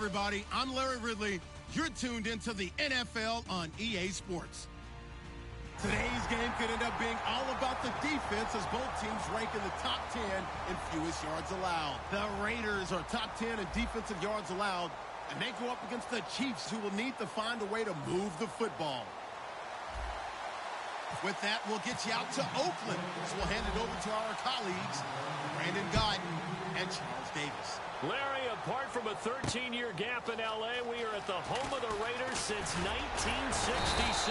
everybody. I'm Larry Ridley. You're tuned into the NFL on EA Sports. Today's game could end up being all about the defense as both teams rank in the top 10 in fewest yards allowed. The Raiders are top 10 in defensive yards allowed, and they go up against the Chiefs, who will need to find a way to move the football. With that, we'll get you out to Oakland. So we'll hand it over to our colleagues, Brandon Guyton and Charles Davis. Larry, apart from a 13-year gap in L.A., we are at the home of the Raiders since 1966.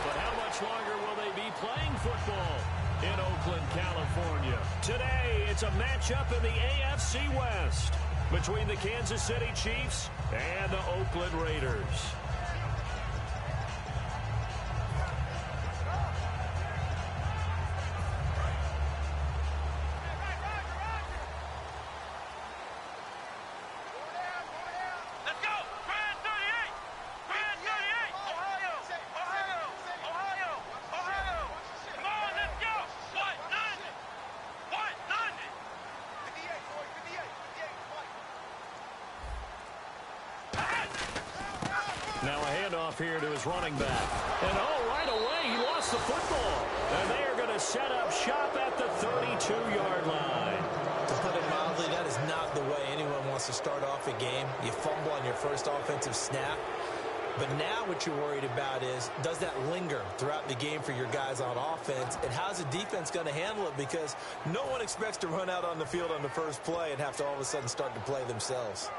But how much longer will they be playing football in Oakland, California? Today, it's a matchup in the AFC West between the Kansas City Chiefs and the Oakland Raiders. Now a handoff here to his running back. And right away, he lost the football. And they are going to set up shop at the 32-yard line. To put it mildly, that is not the way anyone wants to start off a game. You fumble on your first offensive snap. But now what you're worried about is, does that linger throughout the game for your guys on offense? And how's the defense going to handle it? Because no one expects to run out on the field on the first play and have to all of a sudden start to play themselves.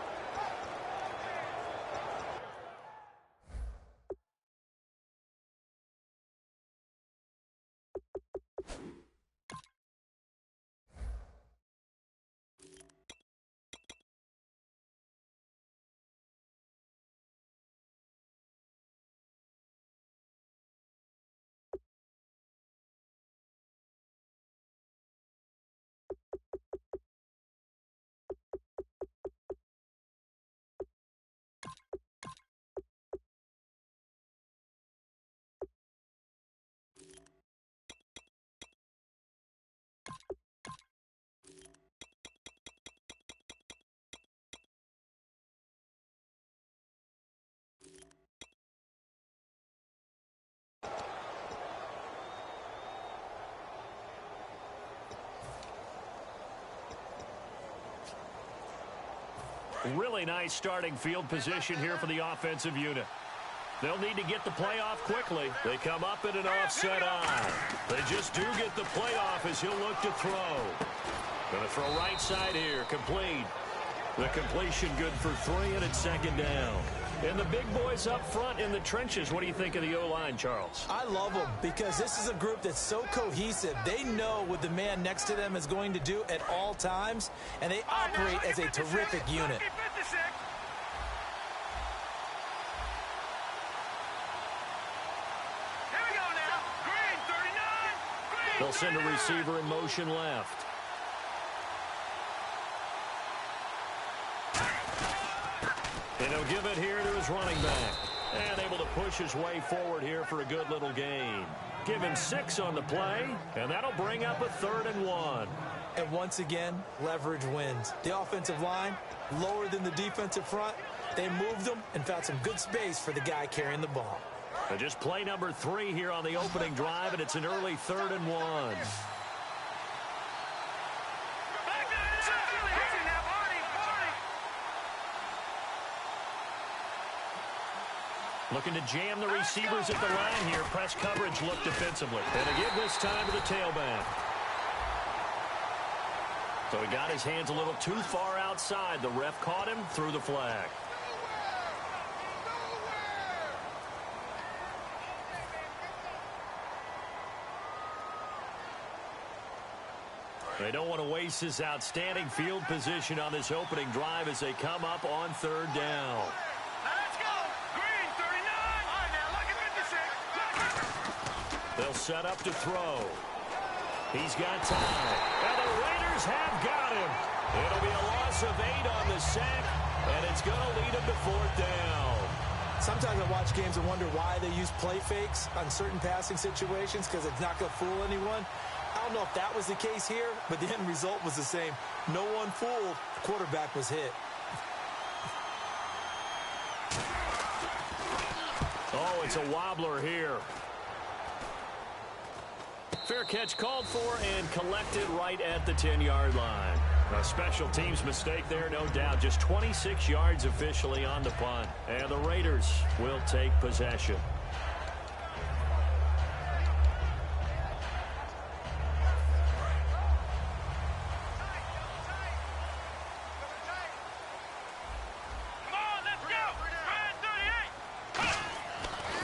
Really nice starting field position here for the offensive unit. They'll need to get the play off quickly. They come up in an offset eye. They just do get the play off as he'll look to throw. Going to throw right side here. Complete. The completion good for 3, and it's second down. And the big boys up front in the trenches. What do you think of the O-line, Charles? I love them because this is a group that's so cohesive. They know what the man next to them is going to do at all times, and they operate as a terrific unit. They'll send a receiver in motion left. And he'll give it here to his running back. And able to push his way forward here for a good little gain. Give him 6 on the play, and that'll bring up a 3rd and 1. And once again, leverage wins. The offensive line, lower than the defensive front. They moved them and found some good space for the guy carrying the ball. And just play number 3 here on the opening drive, and it's an early 3rd and 1. Looking to jam the receivers at the line here. Press coverage look defensively. And a give this time to the tailback. So he got his hands a little too far outside. The ref caught him, threw the flag. They don't want to waste this outstanding field position on this opening drive as they come up on 3rd down. They'll set up to throw. He's got time. And the Raiders have got him. It'll be a loss of 8 on the sack, and it's going to lead him to 4th down. Sometimes I watch games and wonder why they use play fakes on certain passing situations because it's not going to fool anyone. I don't know if that was the case here, but the end result was the same. No one fooled. The quarterback was hit. Oh, it's a wobbler here. Fair catch called for and collected right at the 10-yard line. A special teams mistake there, no doubt. Just 26 yards officially on the punt. And the Raiders will take possession.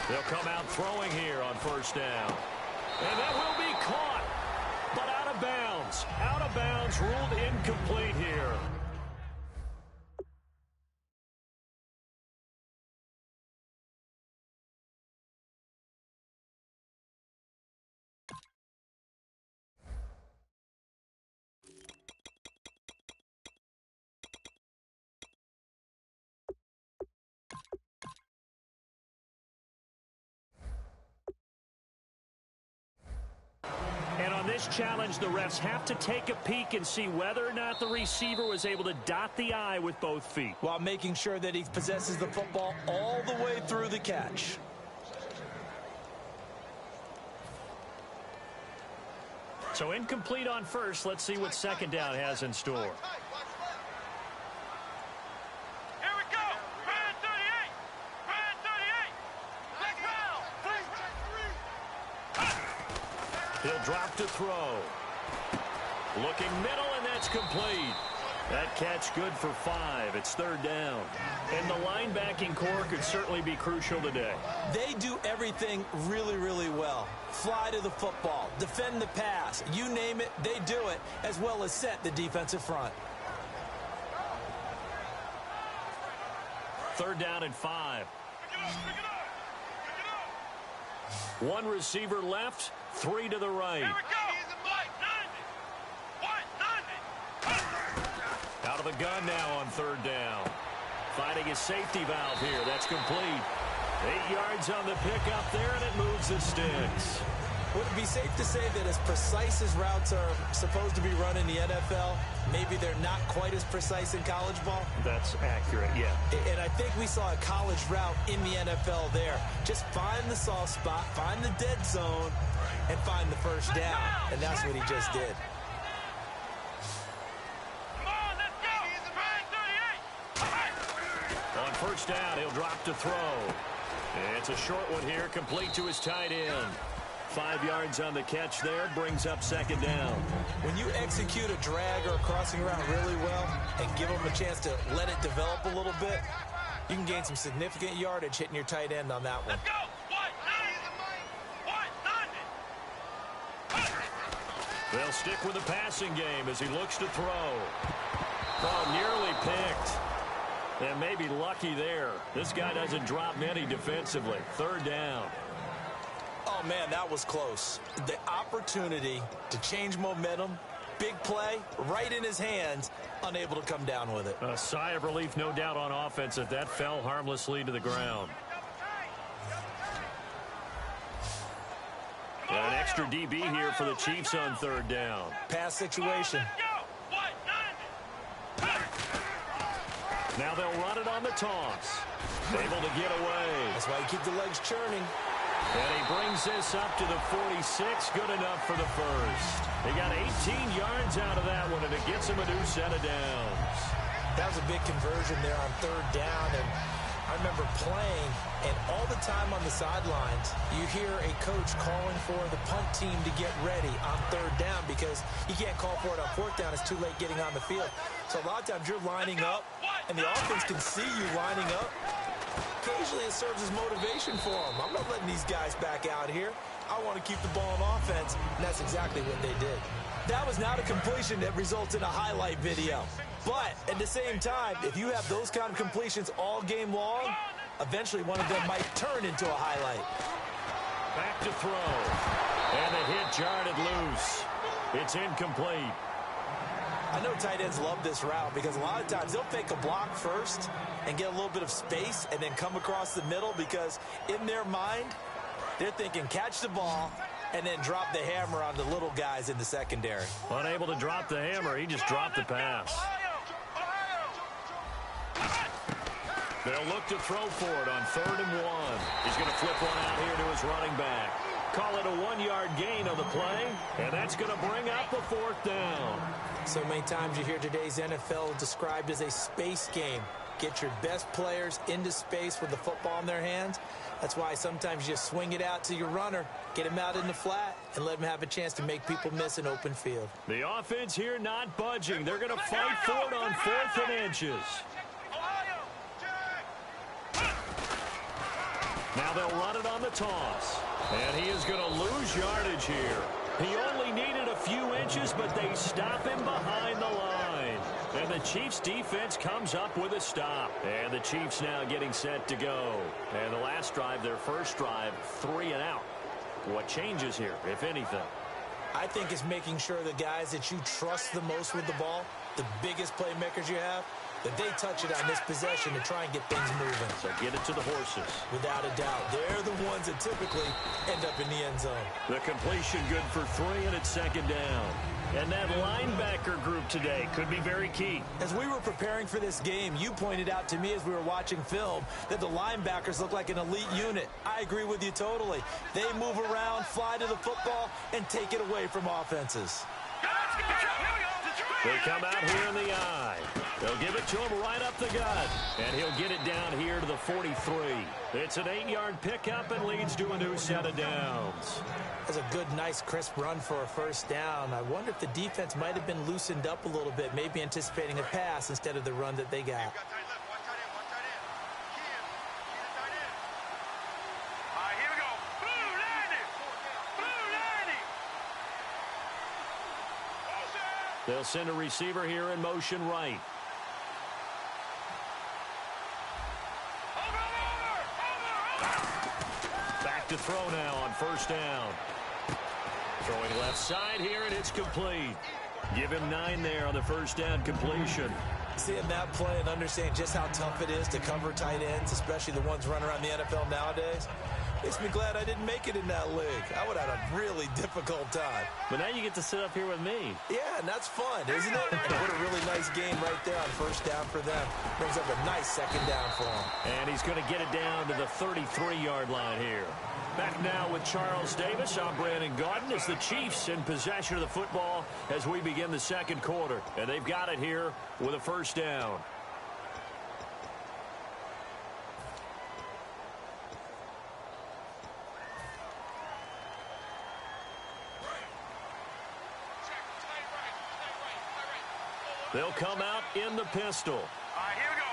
They'll come out throwing here on first down. And that will be caught, but out of bounds. Out of bounds, ruled incomplete here. This challenge, the refs have to take a peek and see whether or not the receiver was able to dot the I with both feet, while making sure that he possesses the football all the way through the catch. So incomplete on first. Let's see what second down has in store. He'll drop to throw. Looking middle, and that's complete. That catch good for 5. It's third down. And the linebacking core could certainly be crucial today. They do everything really, really well. Fly to the football, defend the pass, you name it, they do it, as well as set the defensive front. Third down and 5. One receiver left, 3 to the right. Here we go. Out of the gun now on third down. Finding his safety valve here. That's complete. 8 yards on the pickup there, and it moves the sticks. Would it be safe to say that as precise as routes are supposed to be run in the NFL, maybe they're not quite as precise in college ball? That's accurate, yeah. And I think we saw a college route in the NFL there. Just find the soft spot, find the dead zone, and find the first down. And that's what he just did. On first down, he'll drop to throw. It's a short one here, complete to his tight end. 5 yards on the catch there, brings up second down. When you execute a drag or a crossing route really well and give them a chance to let it develop a little bit, you can gain some significant yardage hitting your tight end on that one. Let's go. They'll stick with the passing game as he looks to throw. Oh, nearly picked. And maybe lucky there. This guy doesn't drop many defensively. Third down. Oh, man, that was close. The opportunity to change momentum, big play, right in his hands, unable to come down with it. A sigh of relief, no doubt, on offense that fell harmlessly to the ground. An extra DB here for the Chiefs on third down. Pass situation. Now they'll run it on the toss. Able to get away. That's why you keep the legs churning. And he brings this up to the 46. Good enough for the first. He got 18 yards out of that one, and it gets him a new set of downs. That was a big conversion there on third down, and I remember playing, and all the time on the sidelines, you hear a coach calling for the punt team to get ready on third down because you can't call for it on fourth down. It's too late getting on the field. So a lot of times you're lining up, and the offense can see you lining up. Occasionally it serves as motivation for them. I'm not letting these guys back out here. I want to keep the ball on offense, and that's exactly what they did. That was not a completion that results in a highlight video. But at the same time, if you have those kind of completions all game long, eventually one of them might turn into a highlight. Back to throw. And the hit jarred it loose. It's incomplete. I know tight ends love this route because a lot of times they'll fake a block first and get a little bit of space and then come across the middle because in their mind, they're thinking catch the ball and then drop the hammer on the little guys in the secondary. Unable to drop the hammer, he just dropped the pass. They'll look to throw for it on 3rd and 1. He's going to flip one out here to his running back. Call it a 1-yard gain on the play, and that's going to bring up a 4th down. So many times you hear today's NFL described as a space game. Get your best players into space with the football in their hands. That's why sometimes you swing it out to your runner, get him out in the flat, and let him have a chance to make people miss an open field. The offense here not budging. They're going to fight for it on 4th and inches. Now they'll run it on the toss. And he is going to lose yardage here. He only needed a few inches, but they stop him behind the line. And the Chiefs' defense comes up with a stop. And the Chiefs now getting set to go. And the last drive, their first drive, 3 and out. What changes here, if anything? I think it's making sure the guys that you trust the most with the ball, the biggest playmakers you have, that they touch it on this possession to try and get things moving. So get it to the horses. Without a doubt. They're the ones that typically end up in the end zone. The completion good for 3, and it's 2nd down. And that linebacker group today could be very key. As we were preparing for this game, you pointed out to me as we were watching film that the linebackers look like an elite unit. I agree with you totally. They move around, fly to the football, and take it away from offenses. They come out here in the eye. They'll give it to him right up the gut. And he'll get it down here to the 43. It's an 8-yard pickup and leads to a new set of downs. That's a good, nice, crisp run for a 1st down. I wonder if the defense might have been loosened up a little bit, maybe anticipating a pass instead of the run that they got. They'll send a receiver here in motion right. Back to throw now on 1st down. Throwing left side here, and it's complete. Give him 9 there on the 1st down completion. Seeing that play and understanding just how tough it is to cover tight ends, especially the ones running around the NFL nowadays, makes me glad I didn't make it in that league. I would have had a really difficult time. But now you get to sit up here with me. Yeah, and that's fun, isn't it? And what a really nice game right there on 1st down for them. Brings up a nice 2nd down for him. And he's going to get it down to the 33-yard line here. Back now with Charles Davis. I'm Brandon Gaudin. It's the Chiefs in possession of the football as we begin the 2nd quarter. And they've got it here with a 1st down. They'll come out in the pistol. All right, here we go.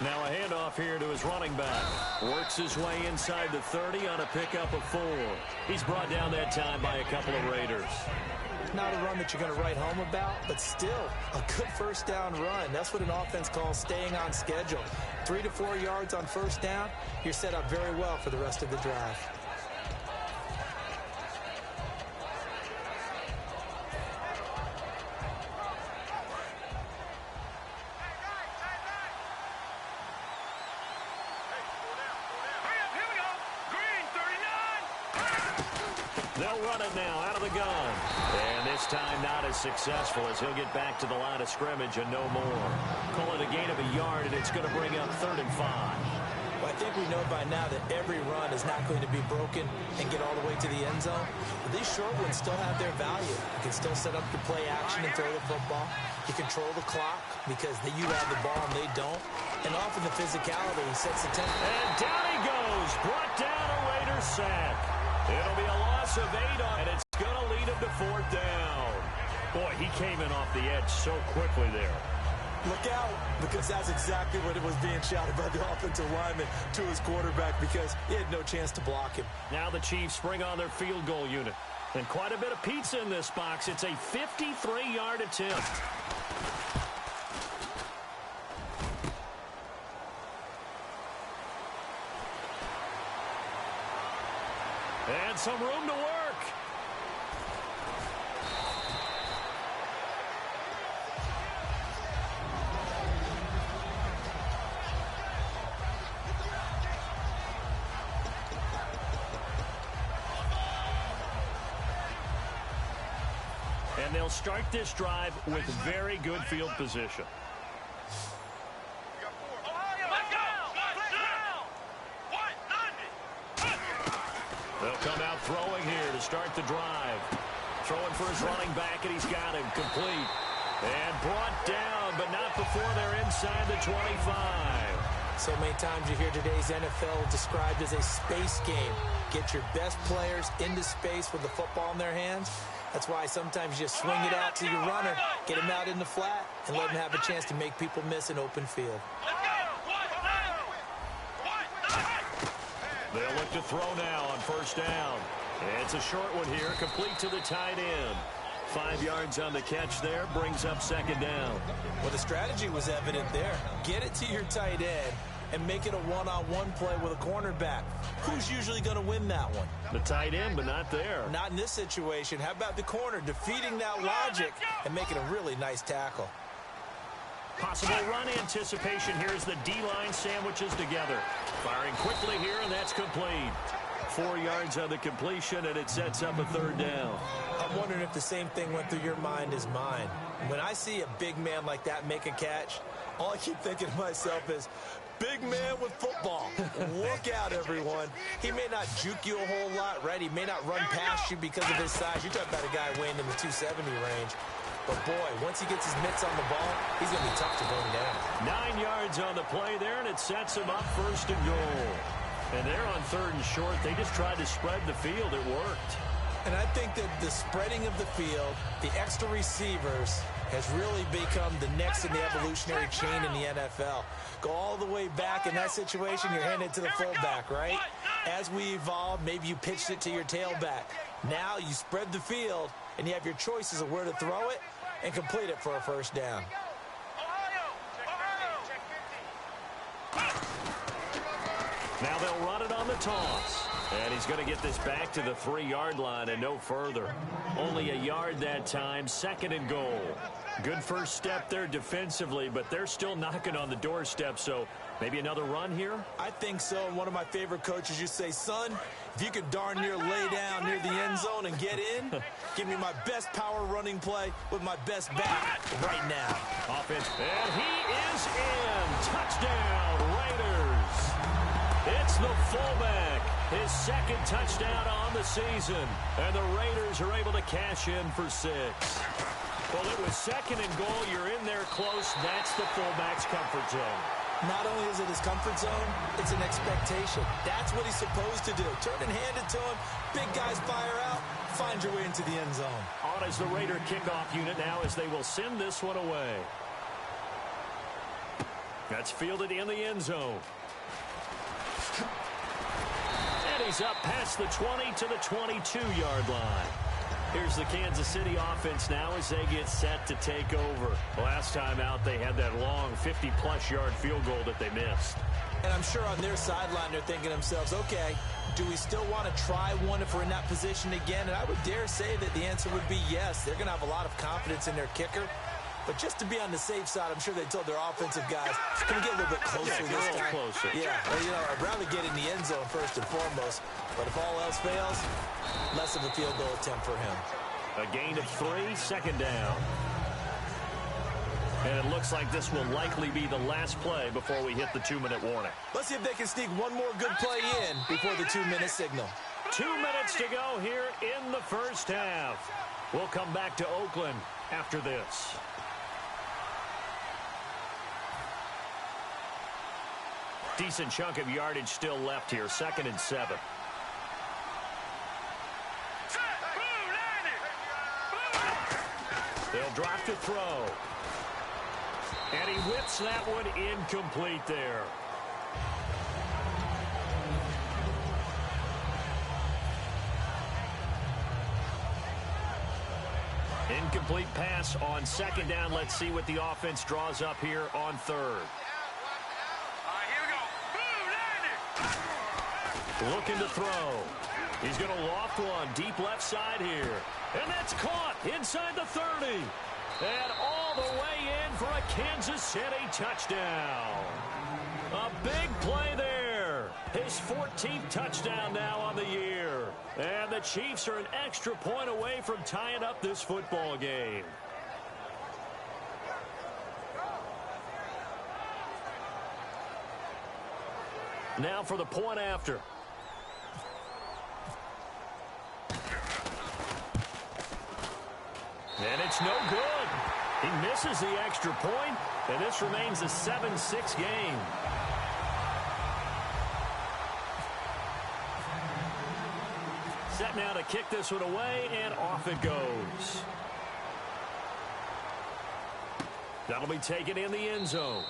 Now a handoff here to his running back. Works his way inside the 30 on a pickup of 4. He's brought down that time by a couple of Raiders. Not a run that you're going to write home about, but still a good 1st down run. That's what an offense calls staying on schedule. 3 to 4 yards on 1st down, you're set up very well for the rest of the drive. They'll run it now out of the gun. And this time not as successful as he'll get back to the line of scrimmage and no more. Call it a gain of a yard, and it's going to bring up 3rd and 5. Well, I think we know by now that every run is not going to be broken and get all the way to the end zone. But these short ones still have their value. You can still set up your play action and throw the football. You control the clock because you have the ball and they don't. And often the physicality sets the tempo. And down he goes. Brought down a Raider sack. It'll be a loss of 8 on, and it's going to lead him to 4th down. Boy, he came in off the edge so quickly there. Look out, because that's exactly what it was being shouted by the offensive lineman to his quarterback because he had no chance to block him. Now the Chiefs bring on their field goal unit. And quite a bit of pizza in this box. It's a 53-yard attempt. And some room to work. And they'll start this drive with very good field position. They'll come out throwing here to start the drive. Throwing for his running back, and he's got him complete. And brought down, but not before they're inside the 25. So many times you hear today's NFL described as a space game. Get your best players into space with the football in their hands. That's why sometimes you swing it out to your runner, get him out in the flat, and let him have a chance to make people miss an open field. They'll look to throw now on first down. It's a short one here, complete to the tight end. 5 yards on the catch there, brings up second down. Well, the strategy was evident there. Get it to your tight end and make it a one-on-one play with a cornerback. Who's usually going to win that one? The tight end, but not there. Not in this situation. How about the corner defeating that logic and making a really nice tackle? Possible run anticipation here as the D-line sandwiches together. Firing quickly here, and that's complete. 4 yards on the completion, and it sets up a third down. I'm wondering if the same thing went through your mind as mine. When I see a big man like that make a catch, all I keep thinking to myself is, big man with football. Look out, everyone. He may not juke you a whole lot, right? He may not run past you because of his size. You're talking about a guy weighing in the 270 range. But, boy, once he gets his mitts on the ball, he's going to be tough to bring down. 9 yards on the play there, and it sets him up first and goal. And they're on third and short. They just tried to spread the field. It worked. And I think that the spreading of the field, the extra receivers, has really become the next in the evolutionary chain in the NFL. Go all the way back in that situation, you're handed to the fullback, right? As we evolve, maybe you pitched it to your tailback. Now you spread the field, and you have your choices of where to throw it and complete it for a first down. Now they'll run it on the toss. And he's going to get this back to the 3-yard line and no further. Only a yard that time, second and goal. Good first step there defensively, but they're still knocking on the doorstep, so maybe another run here? I think so. And one of my favorite coaches used to say, son, if you could darn near lay down near the end zone and get in, give me my best power running play with my best back right now. Offense, and he is in. Touchdown, Raiders. It's the fullback, his second touchdown on the season, and the Raiders are able to cash in for 6. Well, it was second and goal. You're in there close. That's the fullback's comfort zone. Not only is it his comfort zone, it's an expectation. That's what he's supposed to do. Turn and hand it to him. Big guys fire out. Find your way into the end zone. On as the Raider kickoff unit now as they will send this one away. That's fielded in the end zone. And he's up past the 20 to the 22-yard line. Here's the Kansas City offense now as they get set to take over. Last time out, they had that long 50-plus yard field goal that they missed. And I'm sure on their sideline they're thinking to themselves, okay, do we still want to try one if we're in that position again? And I would dare say that the answer would be yes. They're going to have a lot of confidence in their kicker. But just to be on the safe side, I'm sure they told their offensive guys, can we get a little bit closer this time? Closer. Yeah, well, you know, I'd rather get in the end zone first and foremost. But if all else fails, less of a field goal attempt for him. A gain of 3, second down. And it looks like this will likely be the last play before we hit the 2-minute warning. Let's see if they can sneak one more good play in before the 2-minute signal. 2 minutes to go here in the first half. We'll come back to Oakland after this. Decent chunk of yardage still left here. 2nd and 7. They'll drop to throw. And he whips that one incomplete there. Incomplete pass on second down. Let's see what the offense draws up here on third. Looking to throw. He's going to loft one deep left side here. And that's caught inside the 30. And all the way in for a Kansas City touchdown. A big play there. His 14th touchdown now on the year. And the Chiefs are an extra point away from tying up this football game. Now for the point after. And it's no good. He misses the extra point, and this remains a 7-6 game. Set now to kick this one away, and off it goes. That'll be taken in the end zone.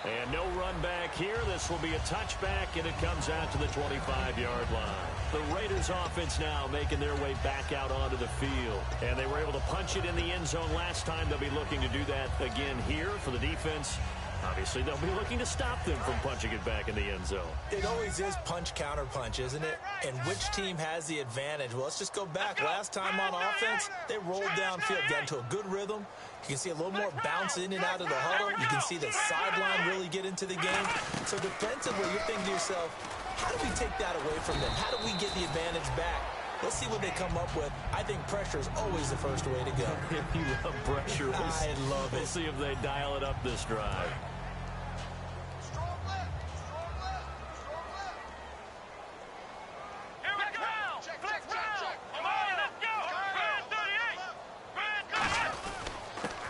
And no run back here. This will be a touchback, and it comes out to the 25-yard line. The Raiders offense now making their way back out onto the field. And they were able to punch it in the end zone last time. They'll be looking to do that again here for the defense. Obviously, they'll be looking to stop them from punching it back in the end zone. It always is punch-counter-punch, isn't it? And which team has the advantage? Well, let's just go back. Last time on offense, they rolled downfield, got into a good rhythm. You can see a little more bounce in and out of the huddle. You can see the sideline really get into the game. So defensively, you're thinking to yourself, how do we take that away from them? How do we get the advantage back? Let's see what they come up with. I think pressure is always the first way to go. You love pressure. I love it. We'll see if they dial it up this drive.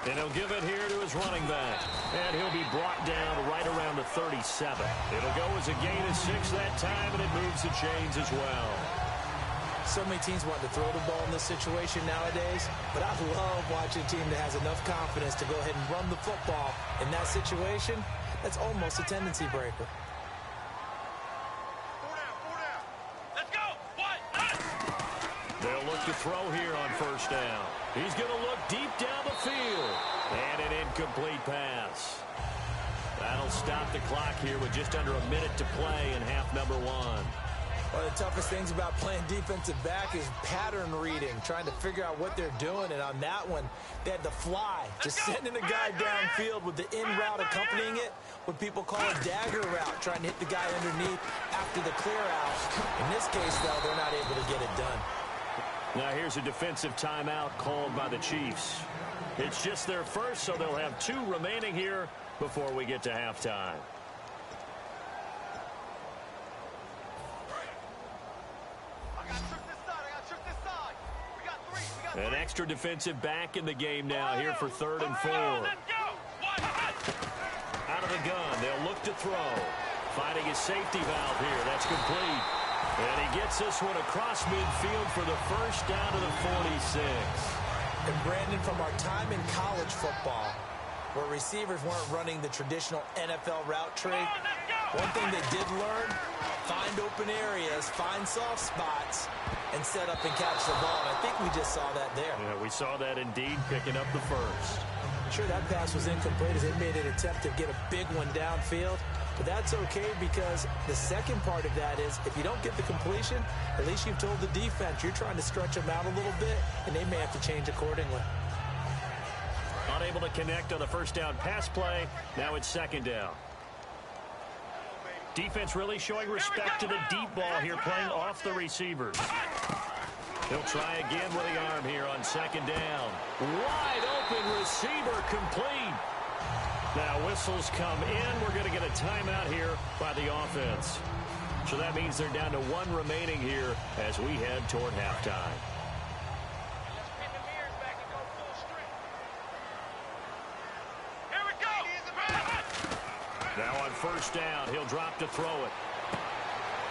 And he'll give it here to his running back. And he'll be brought down right around the 37. It'll go as a gain of 6 that time, and it moves the chains as well. So many teams want to throw the ball in this situation nowadays, but I love watching a team that has enough confidence to go ahead and run the football. In that situation, that's almost a tendency breaker. They'll look to throw here on first down. He's going to look deep down the field. And an incomplete pass. That'll stop the clock here with just under a minute to play in half number 1. One of the toughest things about playing defensive back is pattern reading, trying to figure out what they're doing. And on that one, they had to fly, just sending a guy downfield with the in route accompanying it, what people call a dagger route, trying to hit the guy underneath after the clear out. In this case, though, they're not able to get it done. Now here's a defensive timeout called by the Chiefs. It's just their first, so they'll have 2 remaining here before we get to halftime. An extra defensive back in the game now here for 3rd and 4. Out of the gun, they'll look to throw. Finding his safety valve here. That's complete. And he gets this one across midfield for the first down to the 46. And Brandon, from our time in college football, where receivers weren't running the traditional NFL route tree, one thing they did learn, find open areas, find soft spots, and set up and catch the ball. And I think we just saw that there. Yeah, we saw that indeed, picking up the first. Sure, that pass was incomplete as they made an attempt to get a big one downfield. But that's okay, because the second part of that is if you don't get the completion, at least you've told the defense you're trying to stretch them out a little bit, and they may have to change accordingly. Unable to connect on the first down pass play. Now it's 2nd down. Defense really showing respect to the deep ball here, playing off the receivers. He'll try again with the arm here on 2nd down. Wide open receiver, complete. Now whistles come in. We're going to get a timeout here by the offense. So that means they're down to 1 remaining here as we head toward halftime. Now on first down, he'll drop to throw it.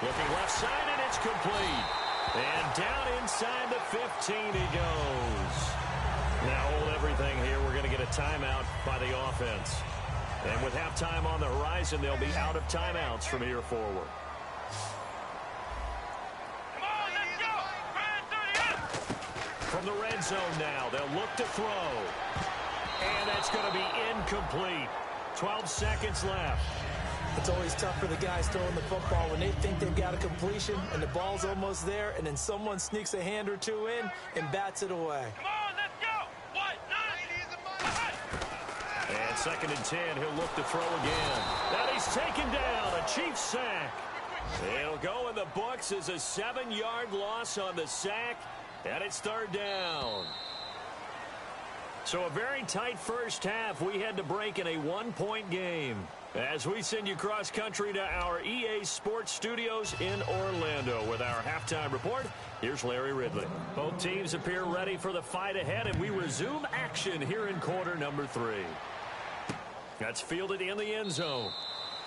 Looking left side, and it's complete. And down inside the 15 he goes. Now hold everything here. We're going to get a timeout by the offense. And with halftime on the horizon, they'll be out of timeouts from here forward. Come on, let's go! From the red zone now, they'll look to throw. And that's going to be incomplete. 12 seconds left. It's always tough for the guys throwing the football when they think they've got a completion and the ball's almost there, and then someone sneaks a hand or 2 in and bats it away. Come on, let's go! What? 9. And 2nd and 10, he'll look to throw again. And he's taken down, a Chiefs sack. It'll go in the books as a 7-yard loss on the sack, and it's 3rd down. So a very tight first half. We had to break in a one-point game. As we send you cross-country to our EA Sports Studios in Orlando with our halftime report, here's Larry Ridley. Both teams appear ready for the fight ahead, and we resume action here in quarter number 3. That's fielded in the end zone.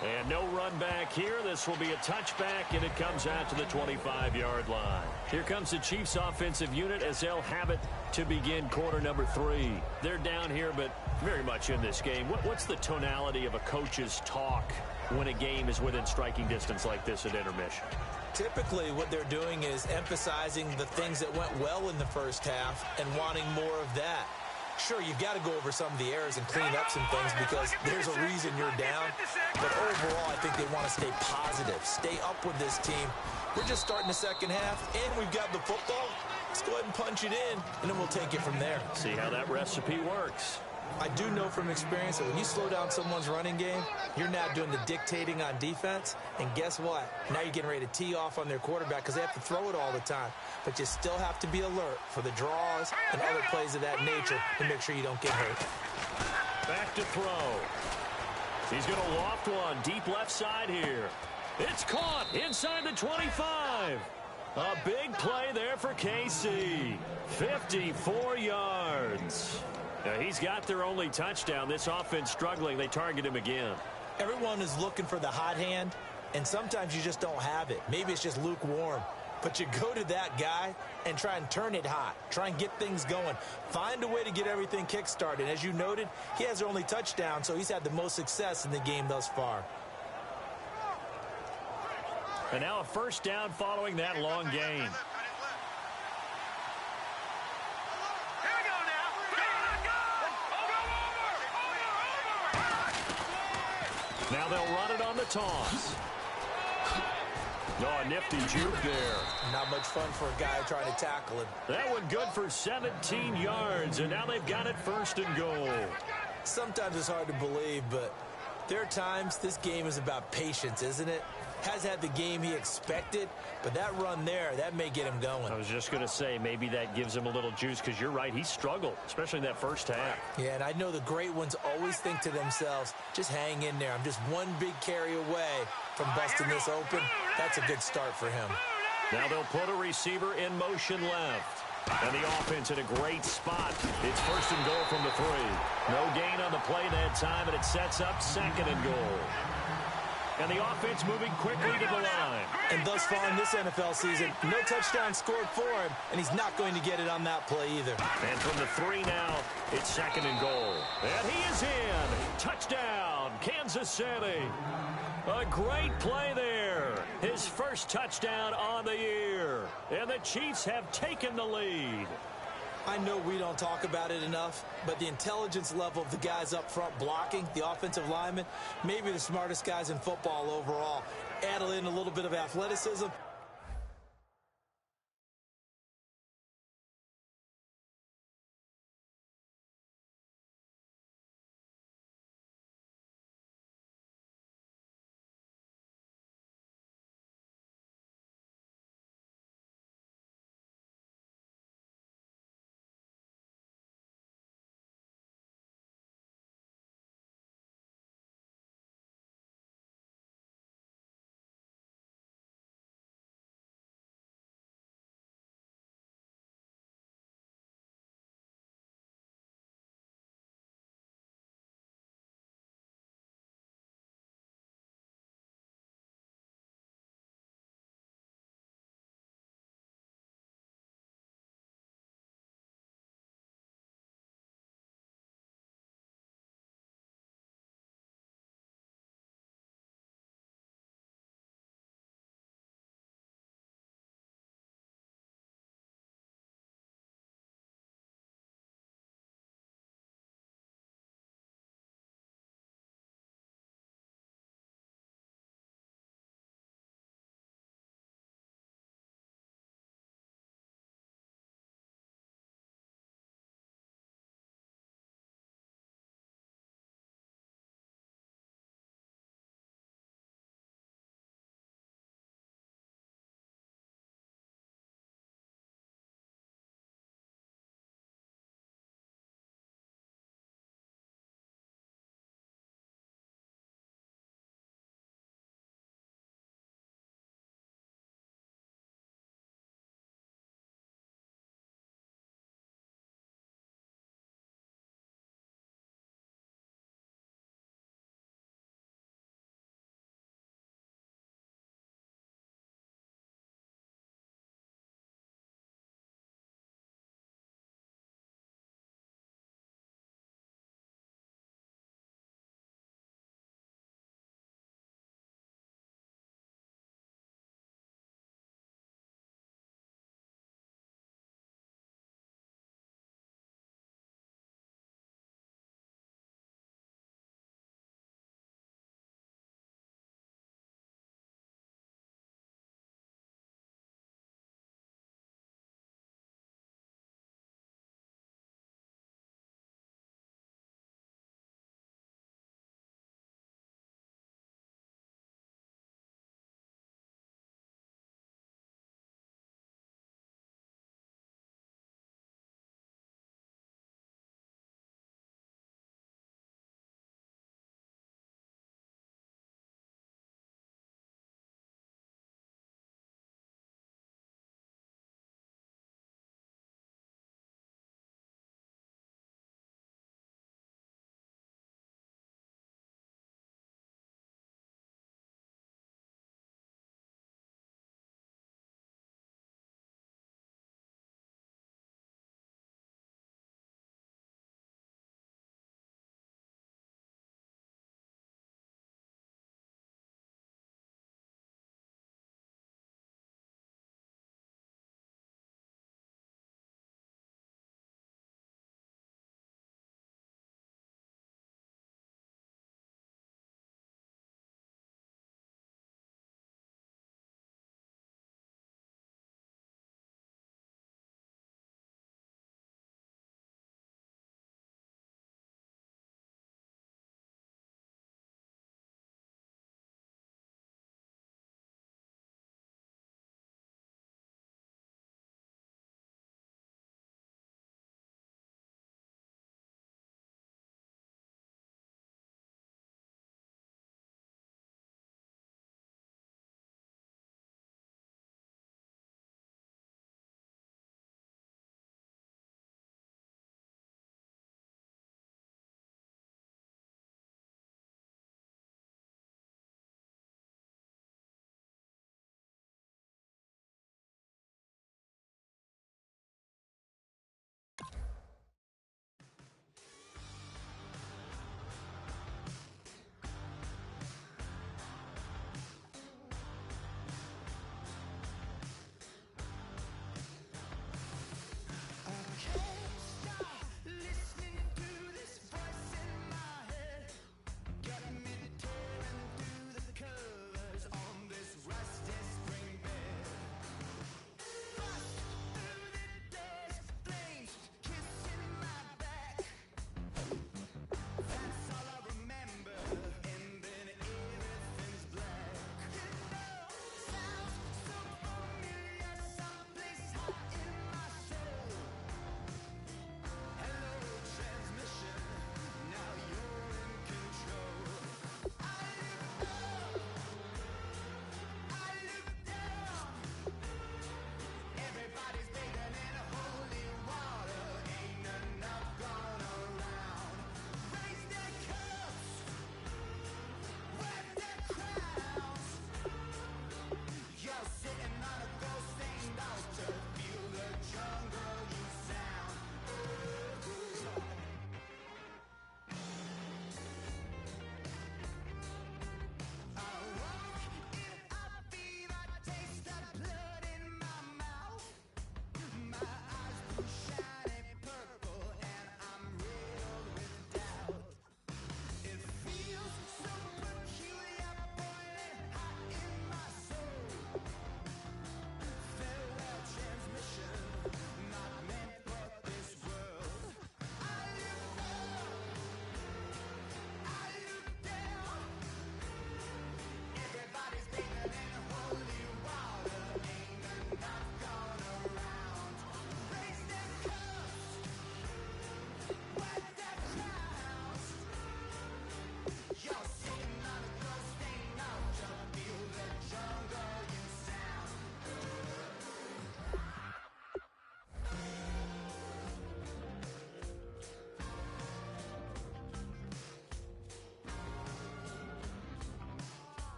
And no run back here. This will be a touchback, and it comes out to the 25-yard line. Here comes the Chiefs offensive unit as they'll have it to begin quarter number 3. They're down here, but very much in this game. What's the tonality of a coach's talk when a game is within striking distance like this at intermission? Typically, what they're doing is emphasizing the things that went well in the first half and wanting more of that. Sure, you've got to go over some of the errors and clean up some things because there's a reason you're down. But overall, I think they want to stay positive, stay up with this team. We're just starting the second half, and we've got the football. Let's go ahead and punch it in, and then we'll take it from there. See how that recipe works. I do know from experience that when you slow down someone's running game, you're now doing the dictating on defense. And guess what? Now you're getting ready to tee off on their quarterback because they have to throw it all the time. But you still have to be alert for the draws and other plays of that nature to make sure you don't get hurt. Back to throw. He's going to loft one deep left side here. It's caught inside the 25. A big play there for KC. 54 yards. Now, he's got their only touchdown. This offense struggling. They target him again. Everyone is looking for the hot hand, and sometimes you just don't have it. Maybe it's just lukewarm. But you go to that guy and try and turn it hot. Try and get things going. Find a way to get everything kick-started. As you noted, he has their only touchdown, so he's had the most success in the game thus far. And now a first down following that long gain. Now they'll run it on the toss. Oh, a nifty juke there. Not much fun for a guy trying to tackle him. That one good for 17 yards, and now they've got it first and goal. Sometimes it's hard to believe, but there are times this game is about patience, isn't it? Has had the game he expected, but that run there, that may get him going. I was just going to say, maybe that gives him a little juice, because you're right, he struggled, especially in that first half. Yeah, and I know the great ones always think to themselves, just hang in there. I'm just one big carry away from busting this open. That's a good start for him. Now they'll put a receiver in motion left. And the offense in a great spot. It's first and goal from the 3. No gain on the play that time, and it sets up second and goal. And the offense moving quickly to the line. And thus far in this NFL season, no touchdown scored for him, and he's not going to get it on that play either. And from the 3 now, it's second and goal. And he is in. Touchdown, Kansas City. A great play there. His first touchdown on the year. And the Chiefs have taken the lead. I know we don't talk about it enough, but the intelligence level of the guys up front blocking, the offensive linemen, maybe the smartest guys in football overall. Add in a little bit of athleticism,